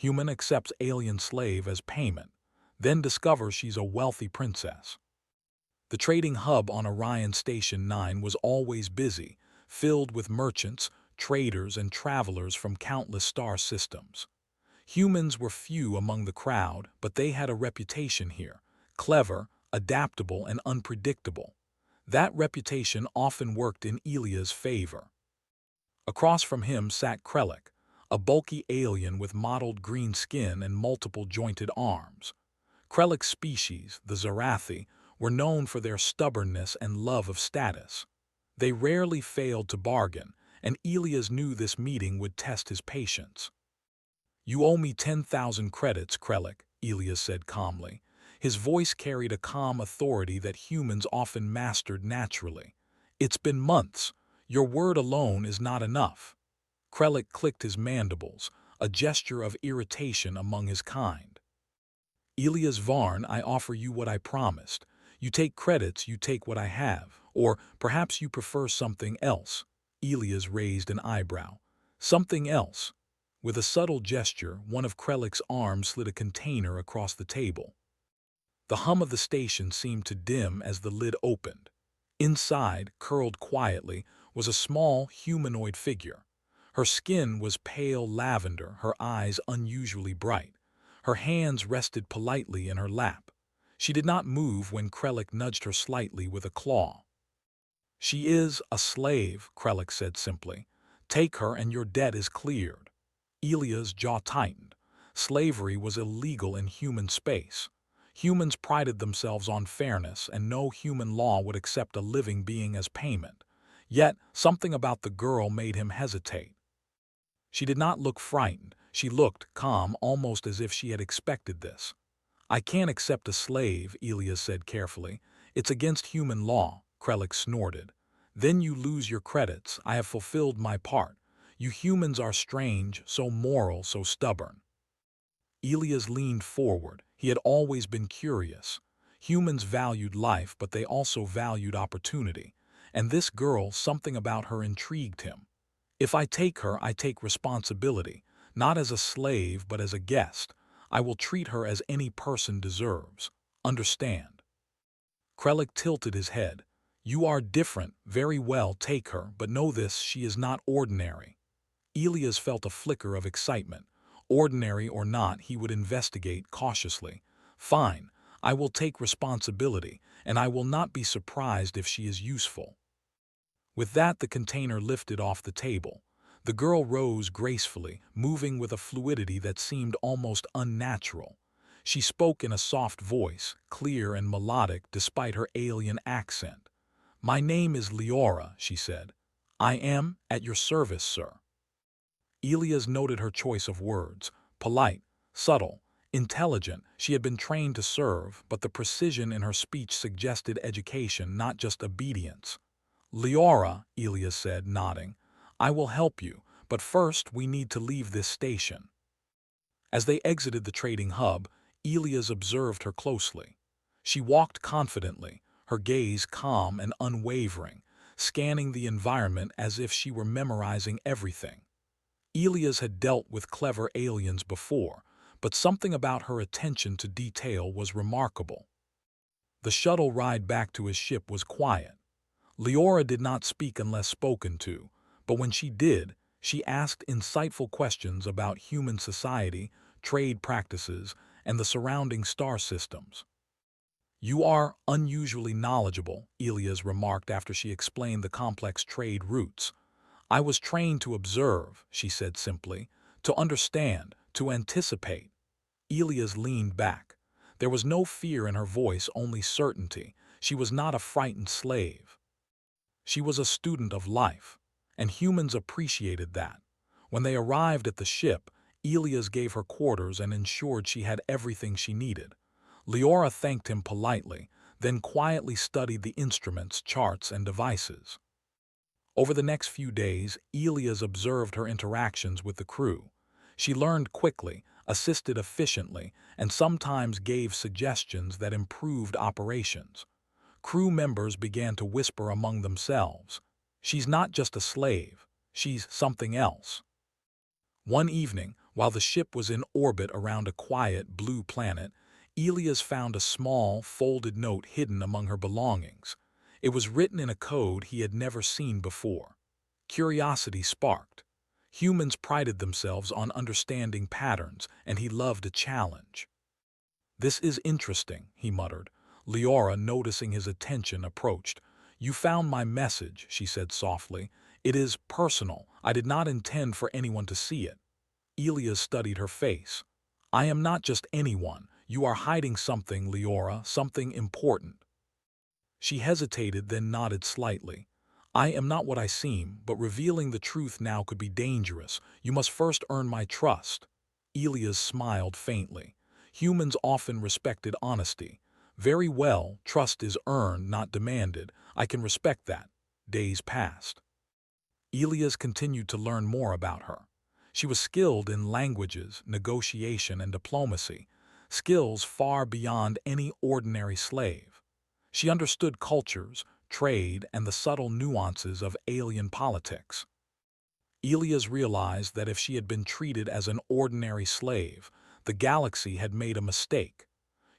Human accepts alien slave as payment, then discovers she's a wealthy princess. The trading hub on Orion Station 9 was always busy, filled with merchants, traders, and travelers from countless star systems. Humans were few among the crowd, but they had a reputation here: clever, adaptable, and unpredictable. That reputation often worked in Elia's favor. Across from him sat Krellick, a bulky alien with mottled green skin and multiple jointed arms. Krellick's species, the Zarathi, were known for their stubbornness and love of status. They rarely failed to bargain, and Elias knew this meeting would test his patience. "You owe me 10,000 credits, Krellick," Elias said calmly. His voice carried a calm authority that humans often mastered naturally. "It's been months. Your word alone is not enough." Krellick clicked his mandibles, a gesture of irritation among his kind. "Elias Varn, I offer you what I promised. You take credits, you take what I have. Or perhaps you prefer something else." Elias raised an eyebrow. "Something else?" With a subtle gesture, one of Krellick's arms slid a container across the table. The hum of the station seemed to dim as the lid opened. Inside, curled quietly, was a small humanoid figure. Her skin was pale lavender, her eyes unusually bright. Her hands rested politely in her lap. She did not move when Krellick nudged her slightly with a claw. "She is a slave," Krellick said simply. "Take her and your debt is cleared." Elia's jaw tightened. Slavery was illegal in human space. Humans prided themselves on fairness, and no human law would accept a living being as payment. Yet, something about the girl made him hesitate. She did not look frightened. She looked calm, almost as if she had expected this. "I can't accept a slave," Elias said carefully. "It's against human law," Krellick snorted. "Then you lose your credits. I have fulfilled my part. You humans are strange, so moral, so stubborn." Elias leaned forward. He had always been curious. Humans valued life, but they also valued opportunity. And this girl, something about her intrigued him. "If I take her, I take responsibility, not as a slave, but as a guest. I will treat her as any person deserves. Understand?" Krellick tilted his head. "You are different. Very well, take her, but know this, she is not ordinary." Elias felt a flicker of excitement. Ordinary or not, he would investigate cautiously. "Fine, I will take responsibility, and I will not be surprised if she is useful." With that, the container lifted off the table. The girl rose gracefully, moving with a fluidity that seemed almost unnatural. She spoke in a soft voice, clear and melodic despite her alien accent. "My name is Leora," she said. "I am at your service, sir." Elias noted her choice of words: polite, subtle, intelligent. She had been trained to serve, but the precision in her speech suggested education, not just obedience. "Leora," Elias said, nodding, "I will help you, but first we need to leave this station." As they exited the trading hub, Elias observed her closely. She walked confidently, her gaze calm and unwavering, scanning the environment as if she were memorizing everything. Elias had dealt with clever aliens before, but something about her attention to detail was remarkable. The shuttle ride back to his ship was quiet. Leora did not speak unless spoken to, but when she did, she asked insightful questions about human society, trade practices, and the surrounding star systems. "You are unusually knowledgeable," Elias remarked after she explained the complex trade routes. "I was trained to observe," she said simply, "to understand, to anticipate." Elias leaned back. There was no fear in her voice, only certainty. She was not a frightened slave. She was a student of life, and humans appreciated that. When they arrived at the ship, Elias gave her quarters and ensured she had everything she needed. Leora thanked him politely, then quietly studied the instruments, charts, and devices. Over the next few days, Elias observed her interactions with the crew. She learned quickly, assisted efficiently, and sometimes gave suggestions that improved operations. Crew members began to whisper among themselves, "She's not just a slave, she's something else." One evening, While the ship was in orbit around a quiet, blue planet, Elias found a small, folded note hidden among her belongings. It was written in a code he had never seen before. Curiosity sparked. Humans prided themselves on understanding patterns, and he loved a challenge. "This is interesting," he muttered. Leora, noticing his attention, approached. "You found my message," she said softly. "It is personal. I did not intend for anyone to see it." Elias studied her face. "I am not just anyone. You are hiding something, Leora, something important." She hesitated, then nodded slightly. "I am not what I seem, but revealing the truth now could be dangerous. You must first earn my trust." Elias smiled faintly. Humans often respected honesty. "Very well, trust is earned, not demanded. I can respect that." Days passed. Elias continued to learn more about her. She was skilled in languages, negotiation, and diplomacy, skills far beyond any ordinary slave. She understood cultures, trade, and the subtle nuances of alien politics. Elias realized that if she had been treated as an ordinary slave, the galaxy had made a mistake.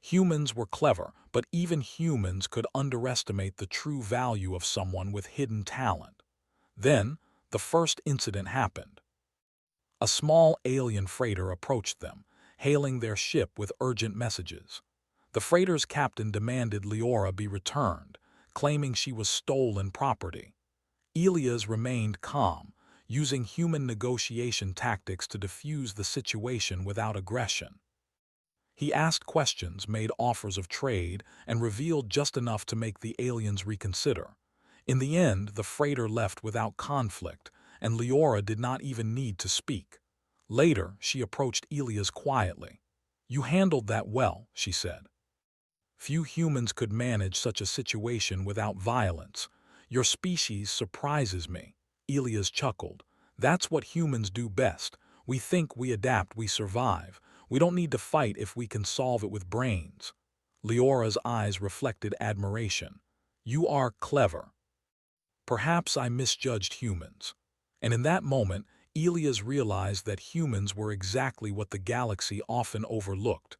Humans were clever, but even humans could underestimate the true value of someone with hidden talent. Then, the first incident happened. A small alien freighter approached them, hailing their ship with urgent messages. The freighter's captain demanded Leora be returned, claiming she was stolen property. Elias remained calm, using human negotiation tactics to defuse the situation without aggression. He asked questions, made offers of trade, and revealed just enough to make the aliens reconsider. In the end, the freighter left without conflict, and Leora did not even need to speak. Later, she approached Elias quietly. "You handled that well," she said. "Few humans could manage such a situation without violence. Your species surprises me." Elias chuckled. "That's what humans do best. We think, we adapt, we survive. We don't need to fight if we can solve it with brains." Leora's eyes reflected admiration. "You are clever." "Perhaps I misjudged humans." And in that moment, Elias realized that humans were exactly what the galaxy often overlooked.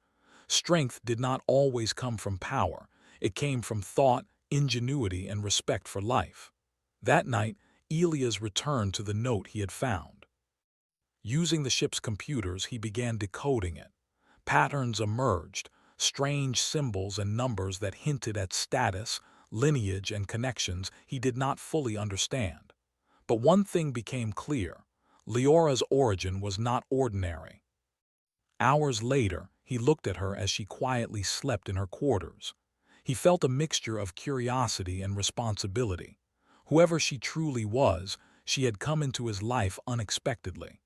Strength did not always come from power. It came from thought, ingenuity, and respect for life. That night, Elias returned to the note he had found. Using the ship's computers, he began decoding it. Patterns emerged, strange symbols and numbers that hinted at status, lineage, and connections he did not fully understand. But one thing became clear: Leora's origin was not ordinary. Hours later, he looked at her as she quietly slept in her quarters. He felt a mixture of curiosity and responsibility. Whoever she truly was, she had come into his life unexpectedly.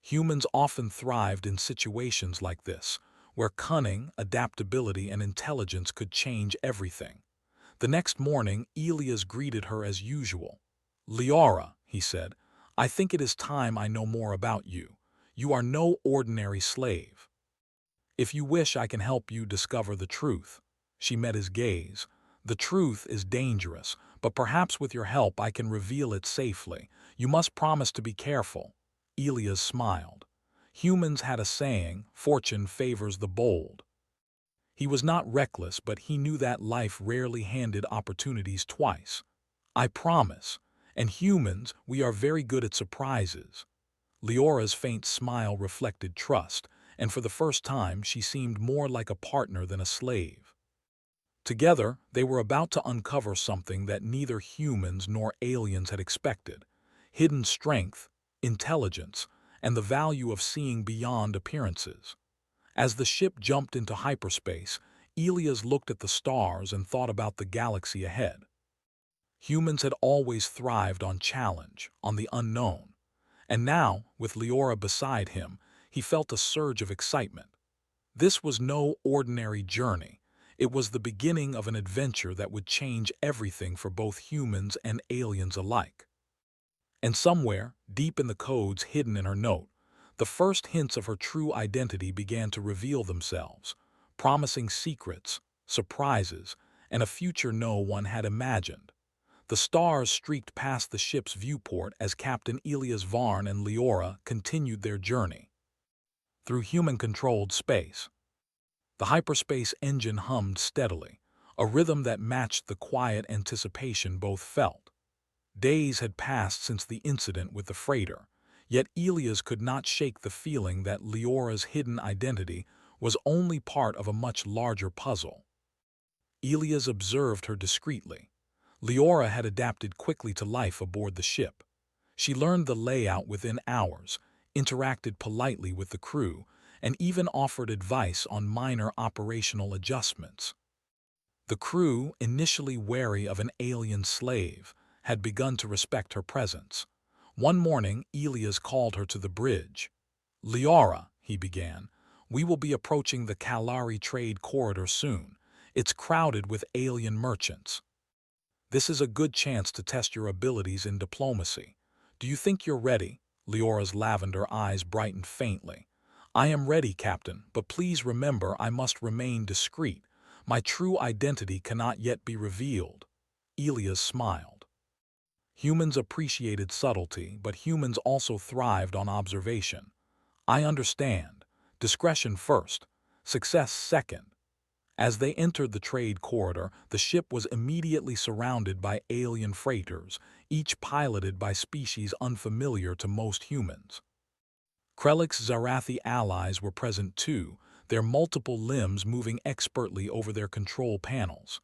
Humans often thrived in situations like this, where cunning, adaptability, and intelligence could change everything. The next morning, Elias greeted her as usual. "Leora," he said, "I think it is time I know more about you. You are no ordinary slave. If you wish, I can help you discover the truth." She met his gaze. "The truth is dangerous, but perhaps with your help I can reveal it safely. You must promise to be careful." Elias smiled. Humans had a saying, "Fortune favors the bold." He was not reckless, but he knew that life rarely handed opportunities twice. "I promise. And humans, we are very good at surprises." Leora's faint smile reflected trust, and for the first time she seemed more like a partner than a slave. Together, they were about to uncover something that neither humans nor aliens had expected: hidden strength, intelligence, and the value of seeing beyond appearances. As the ship jumped into hyperspace, Elias looked at the stars and thought about the galaxy ahead. Humans had always thrived on challenge, on the unknown. And now, with Leora beside him, he felt a surge of excitement. This was no ordinary journey. It was the beginning of an adventure that would change everything for both humans and aliens alike. And somewhere, deep in the codes hidden in her note, the first hints of her true identity began to reveal themselves, promising secrets, surprises, and a future no one had imagined. The stars streaked past the ship's viewport as Captain Elias Varn and Leora continued their journey. through human-controlled space. The hyperspace engine hummed steadily, a rhythm that matched the quiet anticipation both felt. Days had passed since the incident with the freighter, yet Elias could not shake the feeling that Leora's hidden identity was only part of a much larger puzzle. Elias observed her discreetly. Leora had adapted quickly to life aboard the ship. She learned the layout within hours, interacted politely with the crew, and even offered advice on minor operational adjustments. The crew, initially wary of an alien slave, had begun to respect her presence. One morning, Elias called her to the bridge. "Leora," he began, "we will be approaching the Kalari trade corridor soon. It's crowded with alien merchants. This is a good chance to test your abilities in diplomacy. Do you think you're ready?" Leora's lavender eyes brightened faintly. "I am ready, Captain, but please remember I must remain discreet. My true identity cannot yet be revealed." Elias smiled. Humans appreciated subtlety, but humans also thrived on observation. "I understand. Discretion first, success second." As they entered the trade corridor, the ship was immediately surrounded by alien freighters, each piloted by species unfamiliar to most humans. Krellick's Zarathi allies were present too, their multiple limbs moving expertly over their control panels.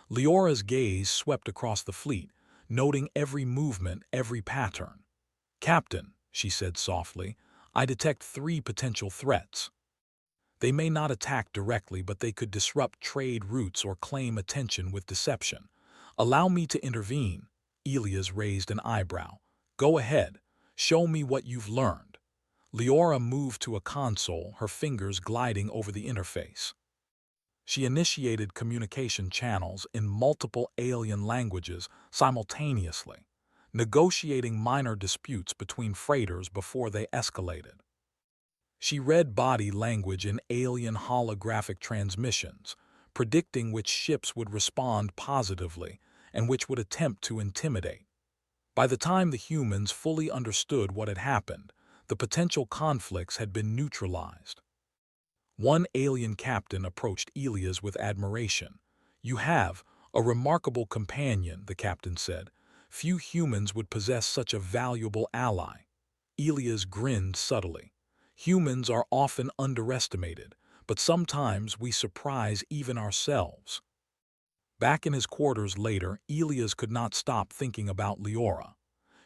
Leora's gaze swept across the fleet, noting every movement, every pattern. "Captain," she said softly, "I detect 3 potential threats. They may not attack directly, but they could disrupt trade routes or claim attention with deception. Allow me to intervene." Elias raised an eyebrow. "Go ahead. Show me what you've learned." Leora moved to a console, her fingers gliding over the interface. She initiated communication channels in multiple alien languages simultaneously, negotiating minor disputes between freighters before they escalated. She read body language in alien holographic transmissions, predicting which ships would respond positively and which would attempt to intimidate. By the time the humans fully understood what had happened, the potential conflicts had been neutralized. One alien captain approached Elias with admiration. "You have a remarkable companion," the captain said. "Few humans would possess such a valuable ally." Elias grinned subtly. "Humans are often underestimated, but sometimes we surprise even ourselves." Back in his quarters later, Elias could not stop thinking about Leora.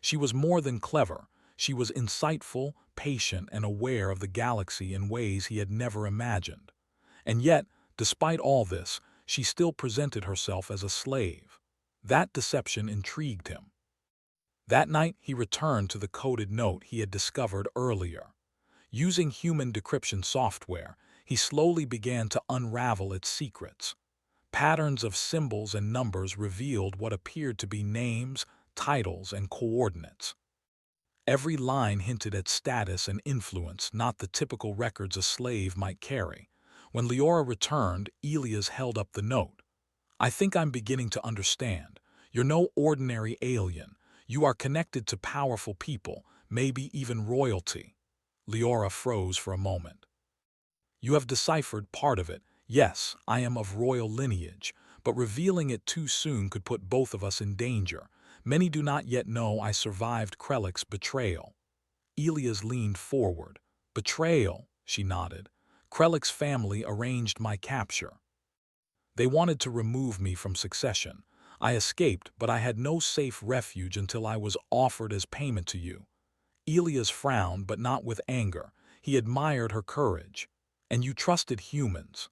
She was more than clever. She was insightful, patient, and aware of the galaxy in ways he had never imagined. And yet, despite all this, she still presented herself as a slave. That deception intrigued him. That night, he returned to the coded note he had discovered earlier. Using human decryption software, he slowly began to unravel its secrets. Patterns of symbols and numbers revealed what appeared to be names, titles, and coordinates. Every line hinted at status and influence, not the typical records a slave might carry. When Leora returned, Elias held up the note. "I think I'm beginning to understand. You're no ordinary alien. You are connected to powerful people, maybe even royalty." Leora froze for a moment. "You have deciphered part of it. Yes, I am of royal lineage, but revealing it too soon could put both of us in danger. Many do not yet know I survived Krellick's betrayal." Elias leaned forward. "Betrayal," she nodded. "Krellick's family arranged my capture. They wanted to remove me from succession. I escaped, but I had no safe refuge until I was offered as payment to you." Elias frowned, but not with anger. He admired her courage. "And you trusted humans."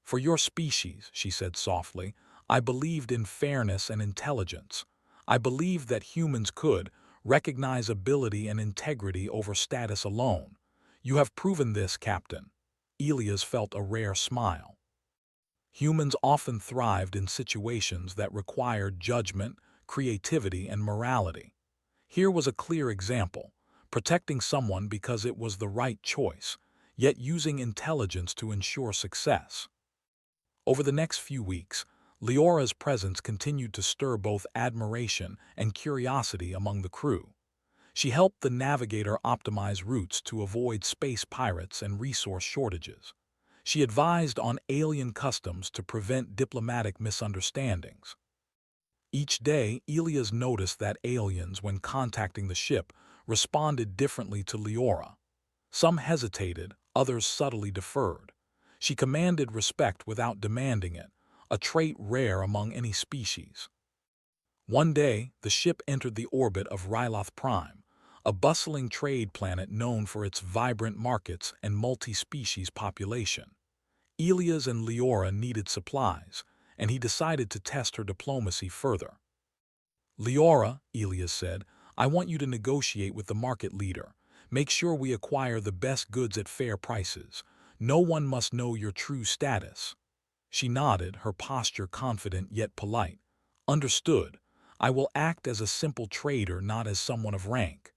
"For your species," she said softly, "I believed in fairness and intelligence. I believed that humans could recognize ability and integrity over status alone. You have proven this, Captain." Elias felt a rare smile. Humans often thrived in situations that required judgment, creativity, and morality. Here was a clear example, protecting someone because it was the right choice, yet using intelligence to ensure success. Over the next few weeks, Leora's presence continued to stir both admiration and curiosity among the crew. She helped the navigator optimize routes to avoid space pirates and resource shortages. She advised on alien customs to prevent diplomatic misunderstandings. Each day, Elias noticed that aliens, when contacting the ship, responded differently to Leora. Some hesitated, others subtly deferred. She commanded respect without demanding it, a trait rare among any species. One day, the ship entered the orbit of Ryloth Prime, a bustling trade planet known for its vibrant markets and multi-species population. Elias and Leora needed supplies, and he decided to test her diplomacy further. Leora, Elias said, I want you to negotiate with the market leader. Make sure we acquire the best goods at fair prices. No one must know your true status. She nodded, her posture confident yet polite. Understood. I will act as a simple trader, not as someone of rank.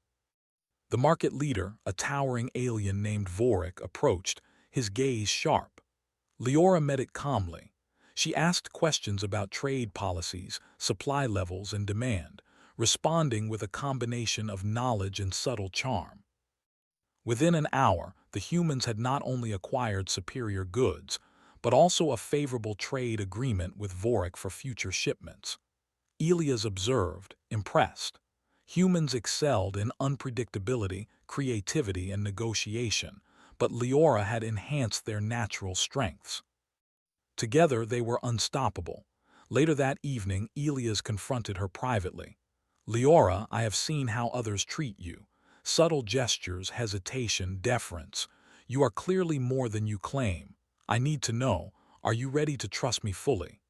The market leader, a towering alien named Vorik, approached, his gaze sharp. Leora met it calmly. She asked questions about trade policies, supply levels, and demand, responding with a combination of knowledge and subtle charm. Within an hour, the humans had not only acquired superior goods, but also a favorable trade agreement with Vorik for future shipments. Elias observed, impressed. Humans excelled in unpredictability, creativity, and negotiation, but Leora had enhanced their natural strengths. Together they were unstoppable. Later that evening, Elias confronted her privately. Leora, I have seen how others treat you. Subtle gestures, hesitation, deference. You are clearly more than you claim. I need to know, are you ready to trust me fully?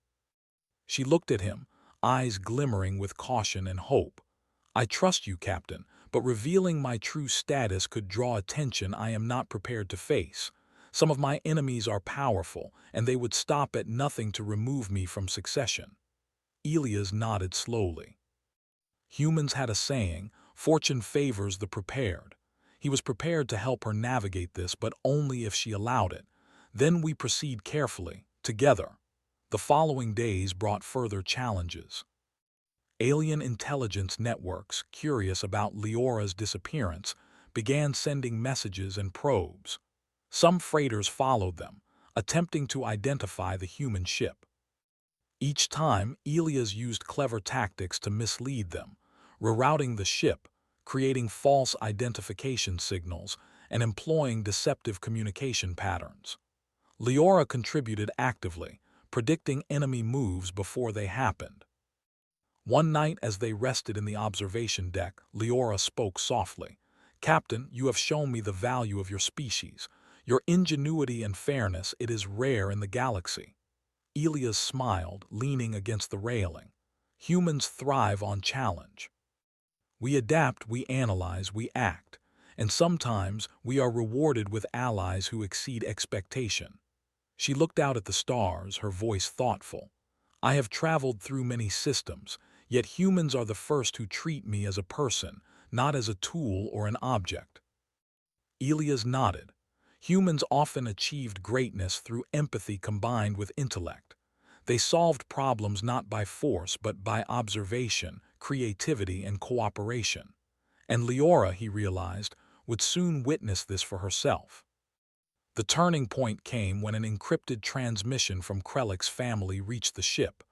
She looked at him, eyes glimmering with caution and hope. I trust you, Captain, but revealing my true status could draw attention I am not prepared to face. Some of my enemies are powerful, and they would stop at nothing to remove me from succession. Elias nodded slowly. Humans had a saying, fortune favors the prepared. He was prepared to help her navigate this, but only if she allowed it. Then we proceed carefully, together. The following days brought further challenges. Alien intelligence networks, curious about Leora's disappearance, began sending messages and probes. Some freighters followed them, attempting to identify the human ship. Each time, Elias used clever tactics to mislead them, rerouting the ship, creating false identification signals, and employing deceptive communication patterns. Leora contributed actively, predicting enemy moves before they happened. One night, as they rested in the observation deck, Leora spoke softly. Captain, you have shown me the value of your species. Your ingenuity and fairness, it is rare in the galaxy. Elias smiled, leaning against the railing. Humans thrive on challenge. We adapt, we analyze, we act. And sometimes we are rewarded with allies who exceed expectation. She looked out at the stars, her voice thoughtful. I have traveled through many systems, yet humans are the first who treat me as a person, not as a tool or an object. Elias nodded. Humans often achieved greatness through empathy combined with intellect. They solved problems not by force but by observation, creativity, and cooperation. And Leora, he realized, would soon witness this for herself. The turning point came when an encrypted transmission from Krellick's family reached the ship.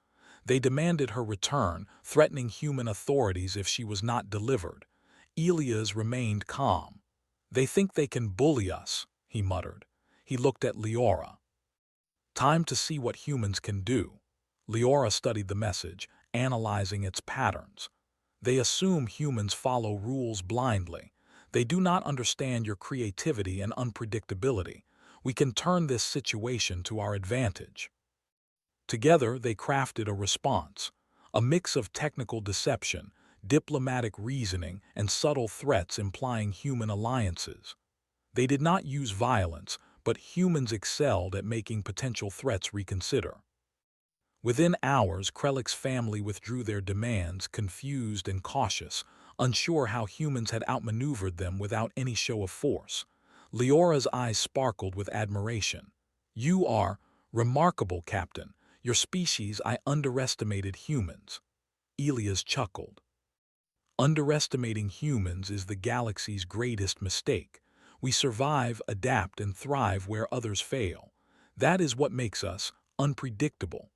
They demanded her return, threatening human authorities if she was not delivered. Elias remained calm. They think they can bully us, he muttered. He looked at Leora. Time to see what humans can do. Leora studied the message, analyzing its patterns. They assume humans follow rules blindly. They do not understand your creativity and unpredictability. We can turn this situation to our advantage. Together, they crafted a response, a mix of technical deception, diplomatic reasoning, and subtle threats implying human alliances. They did not use violence, but humans excelled at making potential threats reconsider. Within hours, Krellick's family withdrew their demands, confused and cautious, unsure how humans had outmaneuvered them without any show of force. Leora's eyes sparkled with admiration. You are remarkable, Captain. Your species, I underestimated humans. Elias chuckled. Underestimating humans is the galaxy's greatest mistake. We survive, adapt, and thrive where others fail. That is what makes us unpredictable.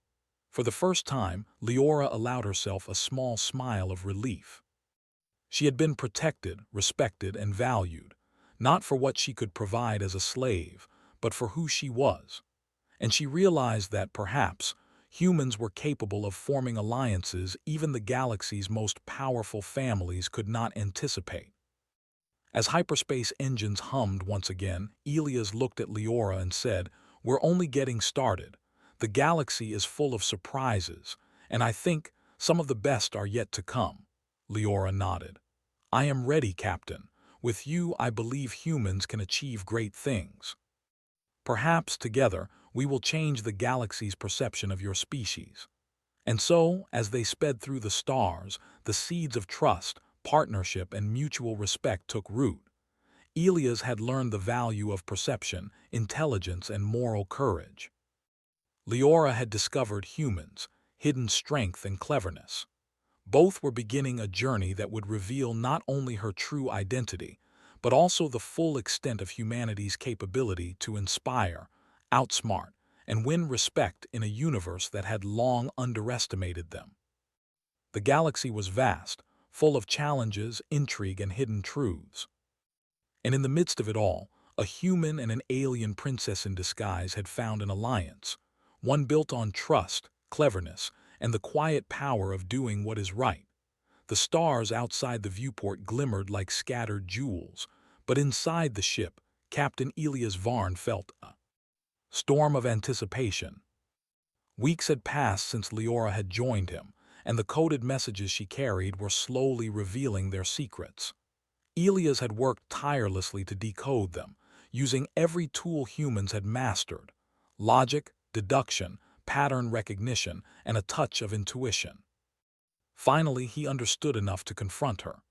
For the first time, Leora allowed herself a small smile of relief. She had been protected, respected, and valued, not for what she could provide as a slave, but for who she was. And she realized that, perhaps, humans were capable of forming alliances even the galaxy's most powerful families could not anticipate. As hyperspace engines hummed once again, Elias looked at Leora and said, "We're only getting started. The galaxy is full of surprises, and I think some of the best are yet to come." Leora nodded. "I am ready, Captain. With you, I believe humans can achieve great things. Perhaps, together, we will change the galaxy's perception of your species." And so, as they sped through the stars, the seeds of trust, partnership, and mutual respect took root. Elias had learned the value of perception, intelligence, and moral courage. Leora had discovered humans, hidden strength and cleverness. Both were beginning a journey that would reveal not only her true identity, but also the full extent of humanity's capability to inspire, outsmart, and win respect in a universe that had long underestimated them. The galaxy was vast, full of challenges, intrigue, and hidden truths. And in the midst of it all, a human and an alien princess in disguise had found an alliance, one built on trust, cleverness, and the quiet power of doing what is right. The stars outside the viewport glimmered like scattered jewels, but inside the ship, Captain Elias Varn felt a storm of anticipation. Weeks had passed since Leora had joined him, and the coded messages she carried were slowly revealing their secrets. Elias had worked tirelessly to decode them, using every tool humans had mastered: logic, deduction, pattern recognition, and a touch of intuition. Finally, he understood enough to confront her.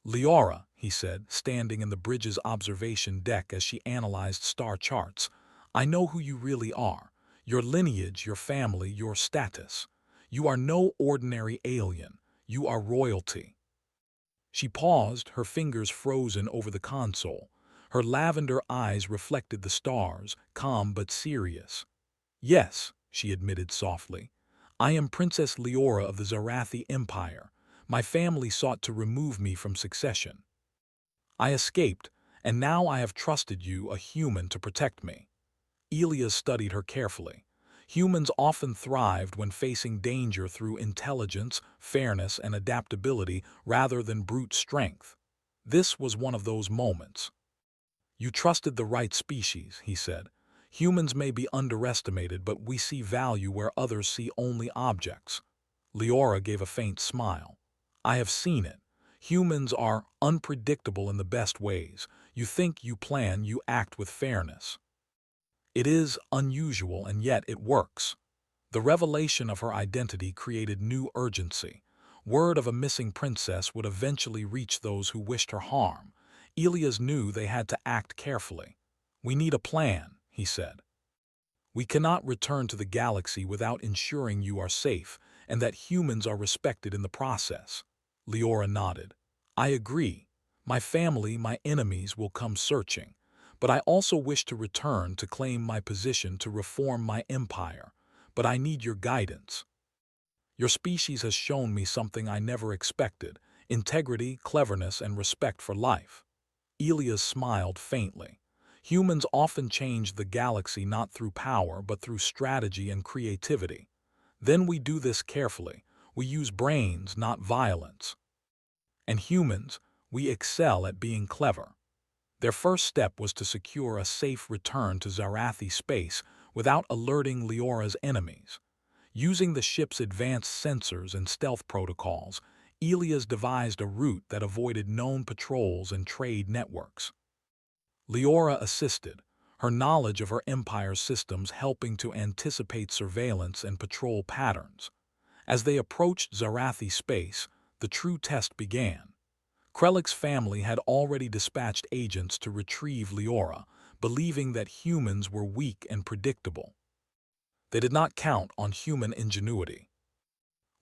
"Leora," he said, standing in the bridge's observation deck as she analyzed star charts, "I know who you really are. Your lineage, your family, your status. You are no ordinary alien. You are royalty." She paused, her fingers frozen over the console. Her lavender eyes reflected the stars, calm but serious. "Yes," she admitted softly. "I am Princess Leora of the Zarathi Empire. My family sought to remove me from succession. I escaped, and now I have trusted you, a human, to protect me." Elias studied her carefully. Humans often thrived when facing danger through intelligence, fairness, and adaptability rather than brute strength. This was one of those moments. "You trusted the right species," he said. "Humans may be underestimated, but we see value where others see only objects." Leora gave a faint smile. "I have seen it. Humans are unpredictable in the best ways. You think, you plan, you act with fairness. It is unusual, and yet it works." The revelation of her identity created new urgency. Word of a missing princess would eventually reach those who wished her harm. Elias knew they had to act carefully. "We need a plan," he said. "We cannot return to the galaxy without ensuring you are safe and that humans are respected in the process." Leora nodded. "I agree. My family, my enemies will come searching. But I also wish to return to claim my position to reform my empire. But I need your guidance. Your species has shown me something I never expected: integrity, cleverness, and respect for life." Elias smiled faintly. "Humans often change the galaxy not through power, but through strategy and creativity. Then we do this carefully. We use brains, not violence. And humans, we excel at being clever." Their first step was to secure a safe return to Zarathi space without alerting Leora's enemies. Using the ship's advanced sensors and stealth protocols, Elias devised a route that avoided known patrols and trade networks. Leora assisted, her knowledge of her empire's systems helping to anticipate surveillance and patrol patterns. As they approached Zarathi space, the true test began. Krellick's family had already dispatched agents to retrieve Leora, believing that humans were weak and predictable. They did not count on human ingenuity.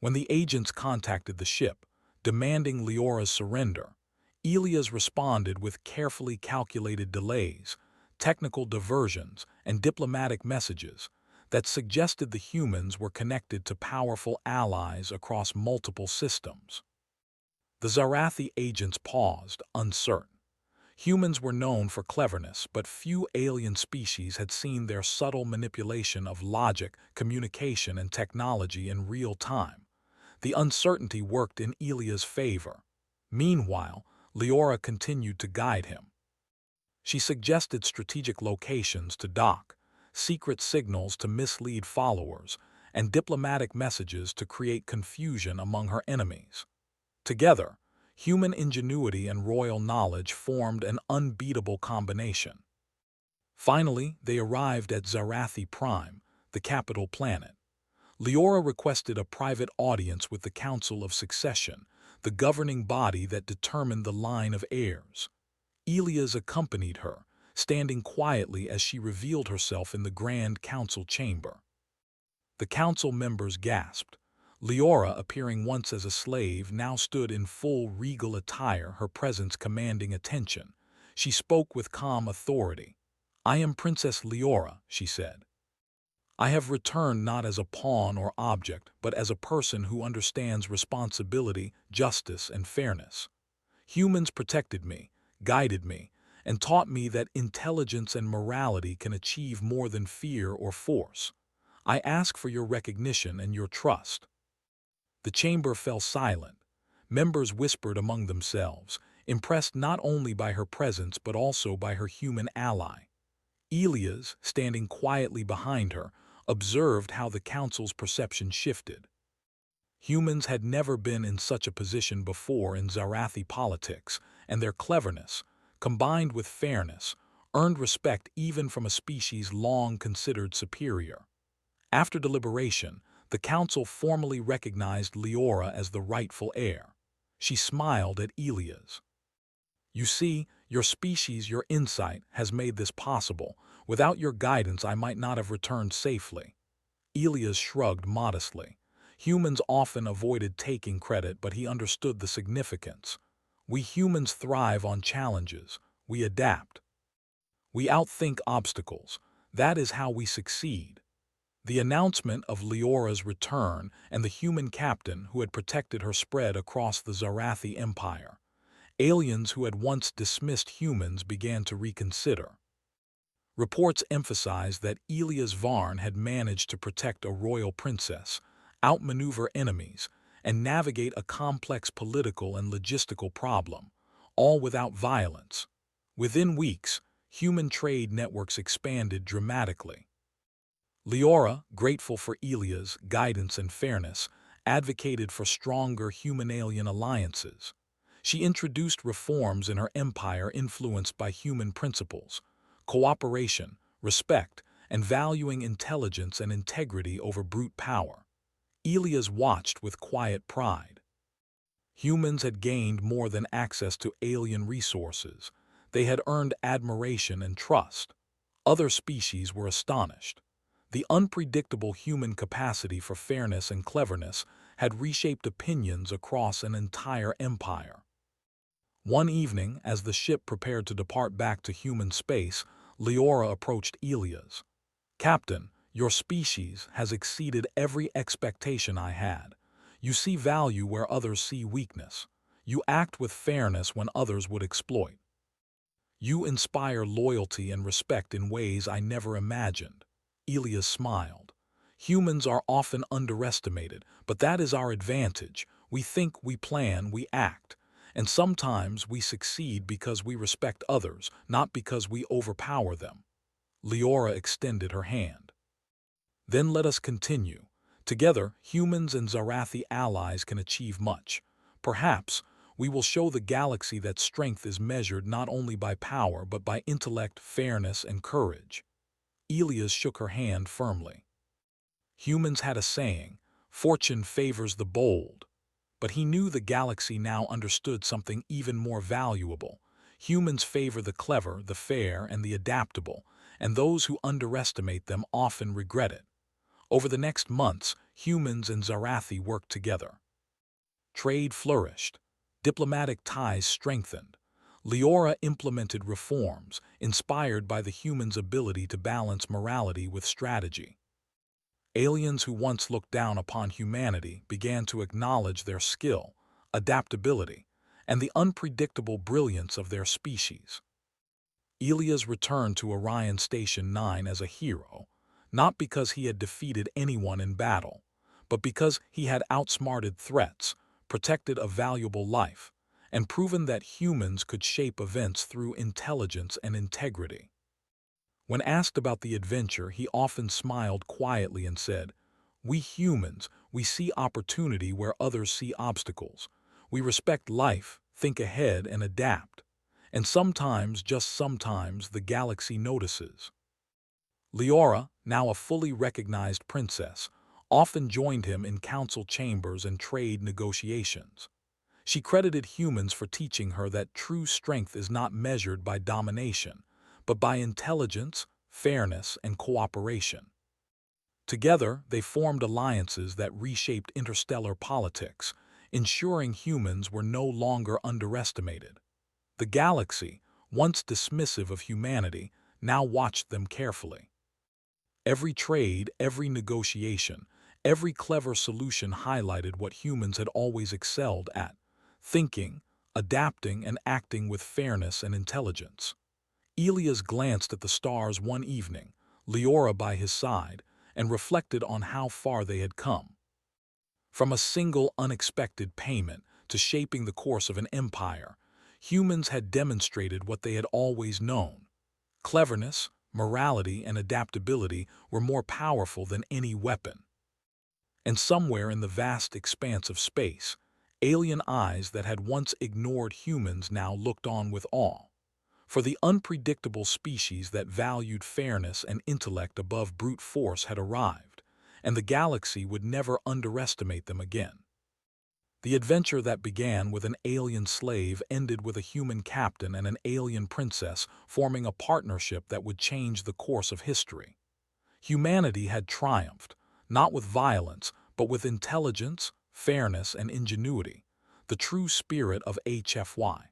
When the agents contacted the ship, demanding Leora's surrender. Elias responded with carefully calculated delays, technical diversions, and diplomatic messages that suggested the humans were connected to powerful allies across multiple systems. The Zarathi agents paused, uncertain. Humans were known for cleverness, but few alien species had seen their subtle manipulation of logic, communication, and technology in real time. The uncertainty worked in Elia's favor. Meanwhile, Leora continued to guide him. She suggested strategic locations to dock, secret signals to mislead followers, and diplomatic messages to create confusion among her enemies. Together, human ingenuity and royal knowledge formed an unbeatable combination. Finally, they arrived at Zarathi Prime, the capital planet. Leora requested a private audience with the Council of Succession, the governing body that determined the line of heirs. Elias accompanied her, standing quietly as she revealed herself in the Grand Council chamber. The council members gasped. Leora, appearing once as a slave, now stood in full regal attire, her presence commanding attention. She spoke with calm authority. "I am Princess Leora," she said. "I have returned not as a pawn or object, but as a person who understands responsibility, justice, and fairness. Humans protected me, guided me, and taught me that intelligence and morality can achieve more than fear or force. I ask for your recognition and your trust." The chamber fell silent. Members whispered among themselves, impressed not only by her presence but also by her human ally. Elias, standing quietly behind her, observed how the council's perception shifted. Humans had never been in such a position before in Zarathi politics, and their cleverness, combined with fairness, earned respect even from a species long considered superior. After deliberation, the council formally recognized Leora as the rightful heir. She smiled at Elias. "You see, your species, your insight, has made this possible. Without your guidance, I might not have returned safely." Elias shrugged modestly. Humans often avoided taking credit, but he understood the significance. We humans thrive on challenges. We adapt. We outthink obstacles. That is how we succeed. The announcement of Leora's return and the human captain who had protected her spread across the Zarathi Empire. Aliens who had once dismissed humans began to reconsider. Reports emphasized that Elias Varn had managed to protect a royal princess, outmaneuver enemies, and navigate a complex political and logistical problem, all without violence. Within weeks, human trade networks expanded dramatically. Leora, grateful for Elias' guidance and fairness, advocated for stronger human-alien alliances. She introduced reforms in her empire influenced by human principles: cooperation, respect, and valuing intelligence and integrity over brute power. Elias watched with quiet pride. Humans had gained more than access to alien resources. They had earned admiration and trust. Other species were astonished. The unpredictable human capacity for fairness and cleverness had reshaped opinions across an entire empire. One evening, as the ship prepared to depart back to human space, Leora approached Elias. "Captain, your species has exceeded every expectation I had. You see value where others see weakness. You act with fairness when others would exploit. You inspire loyalty and respect in ways I never imagined." Elias smiled. "Humans are often underestimated, but that is our advantage. We think, we plan, we act. And sometimes we succeed because we respect others, not because we overpower them." Leora extended her hand. "Then let us continue. Together, humans and Zarathi allies can achieve much. Perhaps we will show the galaxy that strength is measured not only by power but by intellect, fairness, and courage." Elias shook her hand firmly. Humans had a saying, "Fortune favors the bold." But he knew the galaxy now understood something even more valuable. Humans favor the clever, the fair, and the adaptable, and those who underestimate them often regret it. Over the next months, humans and Zarathi worked together. Trade flourished. Diplomatic ties strengthened. Leora implemented reforms, inspired by the humans' ability to balance morality with strategy. Aliens who once looked down upon humanity began to acknowledge their skill, adaptability, and the unpredictable brilliance of their species. Elias returned to Orion Station 9 as a hero, not because he had defeated anyone in battle, but because he had outsmarted threats, protected a valuable life, and proven that humans could shape events through intelligence and integrity. When asked about the adventure, he often smiled quietly and said, "We humans, we see opportunity where others see obstacles. We respect life, think ahead, and adapt. And sometimes, just sometimes, the galaxy notices." Leora, now a fully recognized princess, often joined him in council chambers and trade negotiations. She credited humans for teaching her that true strength is not measured by domination, but by intelligence, fairness, and cooperation. Together, they formed alliances that reshaped interstellar politics, ensuring humans were no longer underestimated. The galaxy, once dismissive of humanity, now watched them carefully. Every trade, every negotiation, every clever solution highlighted what humans had always excelled at: thinking, adapting, and acting with fairness and intelligence. Elias glanced at the stars one evening, Leora by his side, and reflected on how far they had come. From a single unexpected payment to shaping the course of an empire, humans had demonstrated what they had always known. Cleverness, morality, and adaptability were more powerful than any weapon. And somewhere in the vast expanse of space, alien eyes that had once ignored humans now looked on with awe. For the unpredictable species that valued fairness and intellect above brute force had arrived, and the galaxy would never underestimate them again. The adventure that began with an alien slave ended with a human captain and an alien princess forming a partnership that would change the course of history. Humanity had triumphed, not with violence, but with intelligence, fairness, and ingenuity, the true spirit of HFY.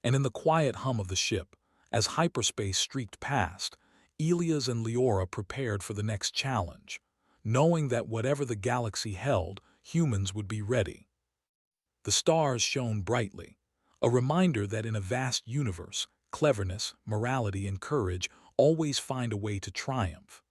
And in the quiet hum of the ship, as hyperspace streaked past, Elias and Leora prepared for the next challenge, knowing that whatever the galaxy held, humans would be ready. The stars shone brightly, a reminder that in a vast universe, cleverness, morality, and courage always find a way to triumph.